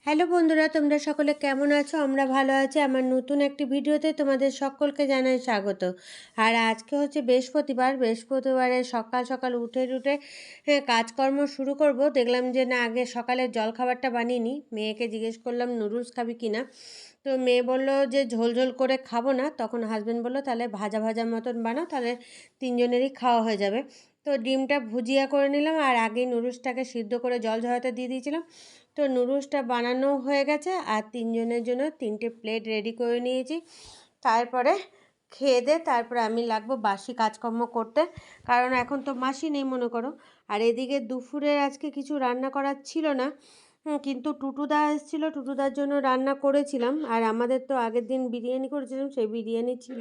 Hello বন্ধুরা, তোমরা সকলে কেমন আছো? আমরা ভালো আছি। আমার নতুন একটি ভিডিওতে তোমাদের সকলকে জানাই স্বাগত। আর আজকে হচ্ছে বৃহস্পতিবারে সকাল সকাল উঠে কাজকর্ম শুরু করব। দেখলাম যে না, আগে সকালে জল খাবারটা বানিয়ে নিই। মেয়েকে জিজ্ঞেস করলাম নুডলস খাবি কি না। তো মেয়ে বলল যে ঝোল ঝোল করে খাবো না। তখন হাজব্যান্ড বললো তাহলে ভাজা ভাজা মতন বানাও, তাহলে তিনজনেরই খাওয়া হয়ে যাবে। তো ডিমটা ভুজিয়া করে নিলাম, আর আগেই নুডলসটাকে সিদ্ধ করে জল ঝরাতে দিয়ে দিয়েছিলাম। তো নুডলসটা বানানো হয়ে গেছে, আর তিনজনের জন্য তিনটে প্লেট রেডি করে নিয়েছি। তারপরে খেয়ে দে তারপরে আমি লাগবো বাসি কাজকর্ম করতে, কারণ এখন তো মাসি নেই মনে করো। আর এদিকে দুপুরের আজকে কিছু রান্না করার ছিল না, কিন্তু টুটুদা এসেছিলো, টুটুদার জন্য রান্না করেছিলাম। আর আমাদের তো আগের দিন বিরিয়ানি করেছিলাম, সেই বিরিয়ানি ছিল।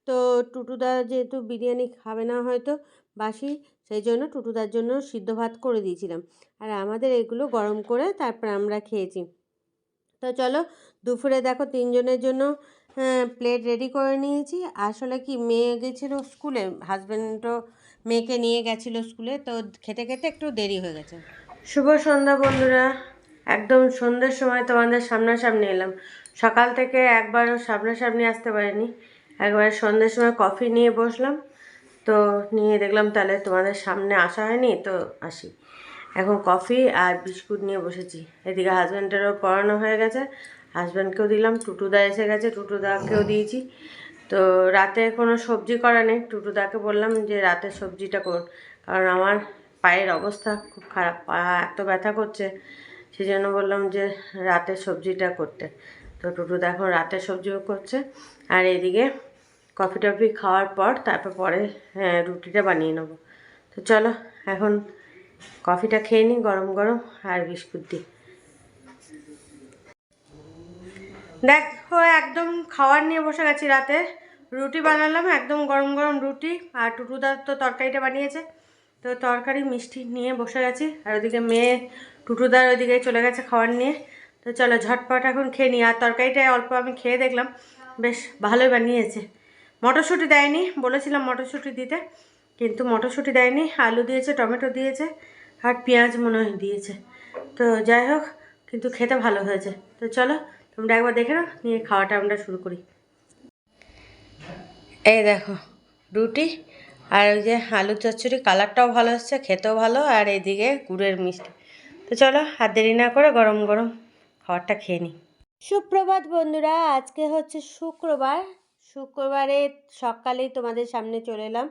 তো টুটুদা যেহেতু বিরিয়ানি খাবে না হয়তো বাসি, সেই জন্য টুটুদার জন্য সিদ্ধ ভাত করে দিয়েছিলাম। আর আমাদের এগুলো গরম করে তারপর আমরা খেয়েছি। তো চলো, দুপুরে দেখো তিনজনের জন্য প্লেট রেডি করে নিয়েছি। আসলে কি, মেয়ে গেছিলো স্কুলে, হাজব্যান্ডও মেয়েকে নিয়ে গেছিলো স্কুলে, তো খেতে খেতে একটু দেরি হয়ে গেছে। শুভ সন্ধ্যা বন্ধুরা, একদম সন্ধ্যের সময় তোমাদের সামনাসামনি এলাম। সকাল থেকে একবারও সামনাসামনি আসতে পারিনি, একবার সন্ধ্যের সময় কফি নিয়ে বসলাম, তো নিয়ে দেখলাম তাহলে তোমাদের সামনে আসা হয়নি, তো আসি। এখন কফি আর বিস্কুট নিয়ে বসেছি। এদিকে হাজব্যান্ডেরও পড়ানো হয়ে গেছে, হাজব্যান্ডকেও দিলাম, টুটুদা এসে গেছে, টুটুদাকেও দিয়েছি। তো রাতে কোনো সবজি করা নেই, টুটুদাকে বললাম যে রাতের সবজিটা করুন, কারণ আমার পায়ের অবস্থা খুব খারাপ, পা এত ব্যথা করছে, সেই জন্য বললাম যে রাতের সবজিটা করতে। তো টুটুদা এখন রাতের সবজিও করছে। আর এদিকে কফি টফি খাওয়ার পর পরে রুটিটা বানিয়ে নেবো। তো চলো এখন কফিটা খেয়ে নিই গরম গরম, আর বিস্কুট দিই। দেখো একদম খাওয়ার নিয়ে বসে গেছি। রাতে রুটি বানালাম, একদম গরম গরম রুটি, আর টুটুদার তো তরকারিটা বানিয়েছে, তো তরকারি মিষ্টি নিয়ে বসে গেছি। আর ওদিকে মেয়ে টুটুদার ওইদিকে চলে গেছে খাওয়ার নিয়ে। তো চলো ঝটপট এখন খেয়ে নিই। আর তরকারিটা অল্প আমি খেয়ে দেখলাম, বেশ ভালোই বানিয়েছে। মটরশুঁটি দেয়নি, বলেছিলাম মটরশুঁটি দিতে, কিন্তু মটরশুঁটি দেয়নি, আলু দিয়েছে, টমেটো দিয়েছে, আর পেঁয়াজ মনে হয় দিয়েছে। তো যাই হোক, কিন্তু খেতে ভালো হয়েছে। তো চলো তোমরা একবার দেখে নাও, নিয়ে খাওয়াটা আমরা শুরু করি। এই দেখো রুটি, আর ওই যে আলু চচ্চড়ি, কালারটাও ভালো হচ্ছে, খেতেও ভালো, আর এইদিকে গুড়ের মিষ্টি। তো চলো আর দেরি না করে গরম গরম খাবারটা খেয়ে নিই। সুপ্রভাত বন্ধুরা, আজকে হচ্ছে শুক্রবারে সকালেই তোমাদের সামনে চলে এলাম।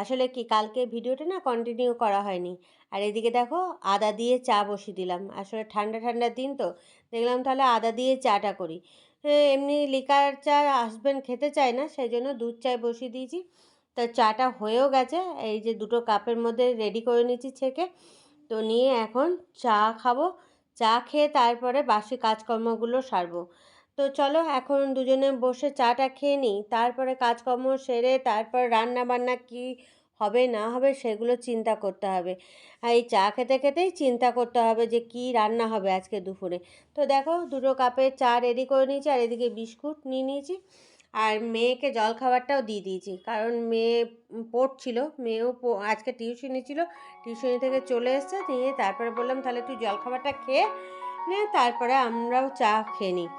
আসলে কি, কালকে ভিডিওটা না কন্টিনিউ করা হয়নি। আর এদিকে দেখো আদা দিয়ে চা বসিয়ে দিলাম। আসলে ঠান্ডা ঠান্ডা দিন তো, দেখলাম তাহলে আদা দিয়ে চাটা করি। এমনি লিকার চা হাজব্যান্ড খেতে চায় না, সেই জন্য দুধ চায় বসিয়ে দিয়েছি। তো চাটা হয়েও গেছে, এই যে দুটো কাপের মধ্যে রেডি করে নিয়েছি ছেঁকে। তো নিয়ে এখন চা খাবো, চা খেয়ে তারপরে বাসি কাজকর্মগুলো সারবো। তো চলো এখন দুজনে বসে চাটা খেয়ে নিই, তারপরে কাজকর্ম সেরে তারপর রান্না বান্না কি হবে না হবে সেগুলো চিন্তা করতে হবে। আর এই চা খেতে খেতেই চিন্তা করতে হবে যে কি রান্না হবে আজকে দুপুরে। তো দেখো দুটো কাপে চা রেডি করে নিয়েছি, আর এদিকে বিস্কুট নিয়ে নিয়েছি, আর মেয়েকে জলখাবারটাও দিয়ে দিয়েছি, কারণ মেয়ে পড়ছিল, মেয়েও আজকে টিউশনি ছিল, টিউশনি থেকে চলে এসছে, নিয়ে তারপরে বললাম তাহলে তুই জলখাবারটা খেয়ে নে, তারপরে আমরাও চা খেয়ে নিই।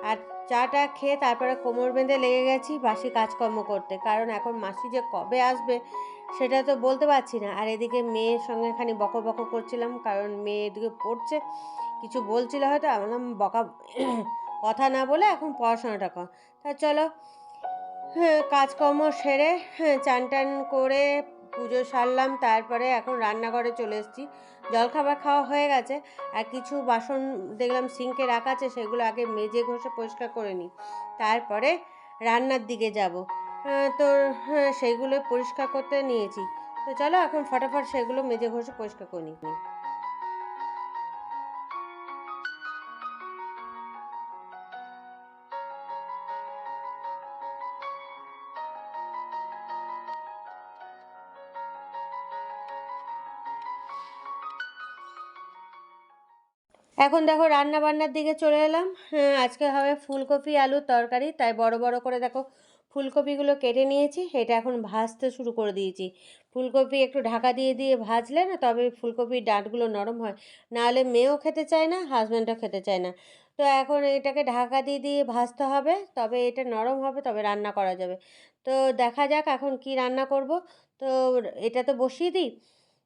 আর চাটা খেয়ে তারপরে কোমর বেঁধে লেগে গেছি বাসি কাজকর্ম করতে, কারণ এখন মাসি যে কবে আসবে সেটা তো বলতে পারছি না। আর এদিকে মেয়ের সঙ্গে খানি বকর বকর করছিলাম, কারণ মেয়ে এদিকে পড়ছে, কিছু বলছিল হয়তো, আমি বললাম বকা কথা না বলে এখন পড়াশোনাটা কর। তা চলো কাজকর্ম সেরে চান টান করে পুজো সারলাম, তারপরে এখন রান্নাঘরে চলে এসেছি। জলখাবার খাওয়া হয়ে গেছে, আর কিছু বাসন দেখলাম সিঙ্কে রাখা আছে, সেগুলো আগে মেজে ঘষে পরিষ্কার করে নিই, তারপরে রান্নার দিকে যাব। তো সেইগুলো পরিষ্কার করতে নিয়েছি। তো চলো এখন ফটাফট সেগুলো মেজে ঘষে পরিষ্কার করে নিই। এখন দেখো রান্না বান্নার দিকে চলে এলাম। আজকে হবে ফুলকপি আলুর তরকারি, তাই বড় বড় করে দেখো ফুলকপিগুলো কেটে নিয়েছি, এটা এখন ভাজতে শুরু করে দিয়েছি। ফুলকপি একটু ঢাকা দিয়ে দিয়ে ভাজলে না তবে ফুলকপির ডাঁটগুলো নরম হয়, নাহলে মেয়েও খেতে চায় না, হাজব্যান্ডও খেতে চায় না। তো এখন এটাকে ঢাকা দিয়ে দিয়ে ভাজতে হবে, তবে এটা নরম হবে, তবে রান্না করা যাবে। তো দেখা যাক এখন কি রান্না করব। তো এটা তো বসিয়ে দিই।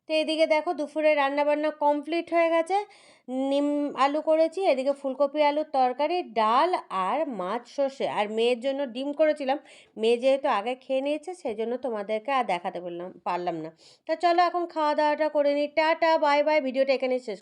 তো এদিকে দেখো দুপুরে রান্নাবান্না কমপ্লিট হয়ে গেছে। নিম আলু করেছি, এদিকে ফুলকপি আলুর তরকারি, ডাল আর মাছ সর্ষে, আর মেয়ের জন্য ডিম করেছিলাম। মেয়ে যেহেতু আগে খেয়ে নিয়েছে সেই জন্য তোমাদেরকে আর দেখাতে পারলাম না। তো চলো এখন খাওয়া দাওয়াটা করে নিই। টাটা বাই বাই, ভিডিওটা এখানেই শেষ।